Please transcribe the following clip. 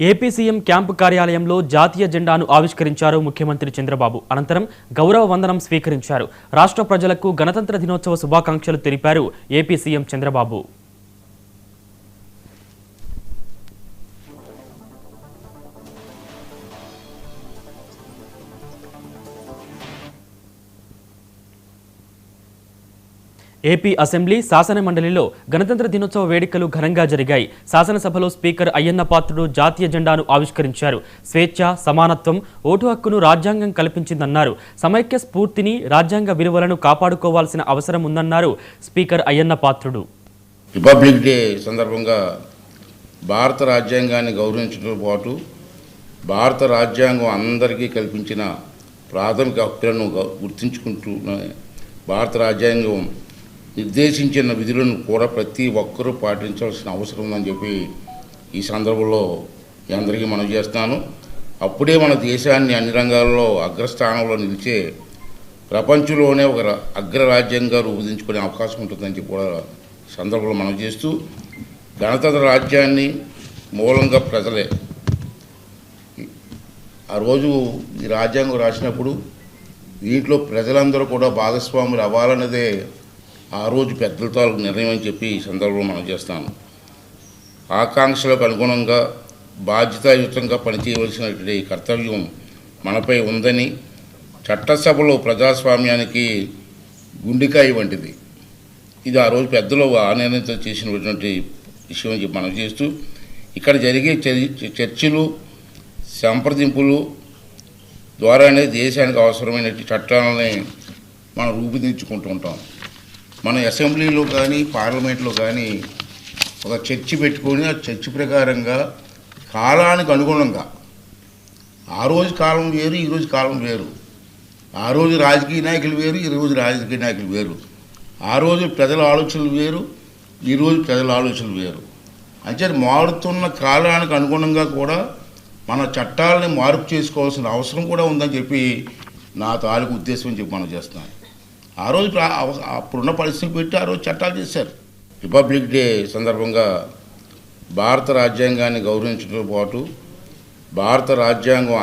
AP CM camp కార్యాలయంలో జాతీయ జెండాను ఆవిష్కరించారు ముఖ్యమంత్రి చంద్రబాబు. అనంతరం గౌరవ వందనం స్వీకరించారు. రాష్ట్ర ప్రజలకు గణతంత్ర దినోత్సవ శుభాకాంక్షలు తెలిపారు AP CM Chandrababu. AP assembly శాసన మండలిలో గణతంత్ర దినోత్సవ వేడుకలు ఘనంగా జరిగాయి. శాసనసభలో స్పీకర్ అయ్యన్న పాత్రుడు జాతీయ జెండాను ఆవిష్కరించారు. స్వేచ్ఛ, సమానత్వం, ఓటు హక్కును రాజ్యాంగం కల్పించిందన్నారు. సమైక్య స్ఫూర్తిని, రాజ్యాంగ విలువలను కాపాడుకోవాల్సిన అవసరం ఉందన్నారు speaker Ayyanna Patrudu. Republic day సందర్భంగా భారత రాజ్యాంగాన్ని గౌరవించడంతో పాటు భారత రాజ్యాంగం అందరికీ కల్పించిన ప్రాథమిక హక్కులను గుర్తించుకుంటూ భారత రాజ్యాంగం నిర్దేశించిన విధులను కూడా ప్రతి ఒక్కరూ పాటించాల్సిన అవసరం ఉందని చెప్పి ఈ సందర్భంలో మీ అందరికీ మనం చేస్తున్నాను. అప్పుడే మన దేశాన్ని అన్ని రంగాల్లో అగ్రస్థానంలో నిలిచే ప్రపంచంలోనే ఒక అగ్రరాజ్యంగా రూపుదించుకునే అవకాశం ఉంటుందని చెప్పి కూడా సందర్భంలో మనం చేస్తూ, గణతంత్ర రాజ్యాన్ని మూలంగా ప్రజలే. ఆ రోజు ఈ రాజ్యాంగం రాసినప్పుడు దీంట్లో ప్రజలందరూ కూడా భాగస్వాములు అవ్వాలన్నదే ఆ రోజు పెద్దలతో నిర్ణయం అని చెప్పి ఈ సందర్భంలో మనం చేస్తాను. ఆకాంక్షలకు అనుగుణంగా బాధ్యతాయుతంగా పనిచేయవలసినటువంటి కర్తవ్యం మనపై ఉందని, చట్టసభలో ప్రజాస్వామ్యానికి గుండెకాయ వంటిది. ఇది ఆ రోజు పెద్దలు ఆ నిర్ణయంతో చేసినటువంటి విషయం అని చెప్పి మనం చేస్తూ, ఇక్కడ జరిగే చర్చలు, సంప్రదింపులు ద్వారానే దేశానికి అవసరమైన చట్టాలని మనం రూపుదిద్దుకుంటూ ఉంటాం. మన అసెంబ్లీలో కానీ పార్లమెంట్లో కానీ ఒక చర్చ పెట్టుకొని ఆ చర్చ ప్రకారంగా కాలానికి అనుగుణంగా, ఆ రోజు కాలం వేరు, ఈరోజు కాలం వేరు. ఆ రోజు రాజకీయ నాయకులు వేరు, ఈరోజు రాజకీయ నాయకులు వేరు. ఆ రోజు ప్రజల ఆలోచనలు వేరు, ఈరోజు ప్రజల ఆలోచనలు వేరు. అంటే మారుతున్న కాలానికి అనుగుణంగా కూడా మన చట్టాలని మార్పు చేసుకోవాల్సిన అవసరం కూడా ఉందని చెప్పి నా తాలూకు ఉద్దేశం అని చెప్పి మనం చేస్తున్నాం. ఆ రోజు అప్పుడున్న పరిస్థితులు పెట్టి ఆ రోజు చట్టాలు చేశారు. రిపబ్లిక్ డే సందర్భంగా భారత రాజ్యాంగాన్ని గౌరవించడంతో పాటు భారత రాజ్యాంగం